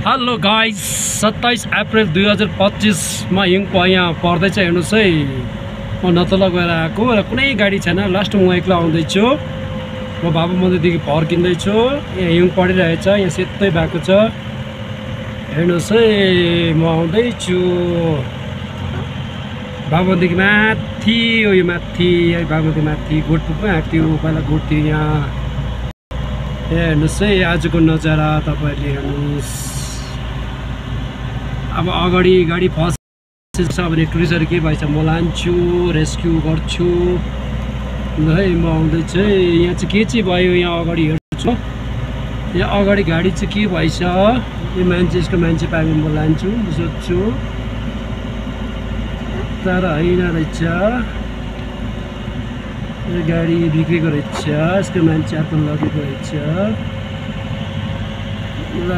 Hello guys 27 April 2025 मा हिङपो यहाँ पर्दैछ हेर्नुस् है। म नतल गएर आएको र कुनै गाडी छैन। लास्ट म एक्लै आउँदैछु। म बाबु मन्दिरदेखि फर्किँदैछु। यहाँ हिउँ परिरहेछ, यहाँ सेतै भएको छ। हेर्नुस् है, म आउँदैछु बाबुदेखि माथि। यो माथि बाबुदेखि माथि गोठ पुग्नु आएको थियो। पहिला गोठ थियो यहाँ। हेर्नुस् है आजको नजारा तपाईहरुले हेर्नुस्। अब अगाडि गाडी फसेछ भने टुरिस्टहरु के भएछ म लान्छु, रेस्क्यु गर्छु। ल है म आउँदैछु। यहाँ चाहिँ के चाहिँ भयो, यहाँ अगाडि हेर्छु। यहाँ अगाडि गाडी चाहिँ के भएछ, यो मान्छे यसको मान्छे पाए भने म लान्छु सोध्छु, तर हैन रहेछ। यो गाडी बिग्रेको रहेछ, यसको मान्छे आफ्नो लगेको रहेछ।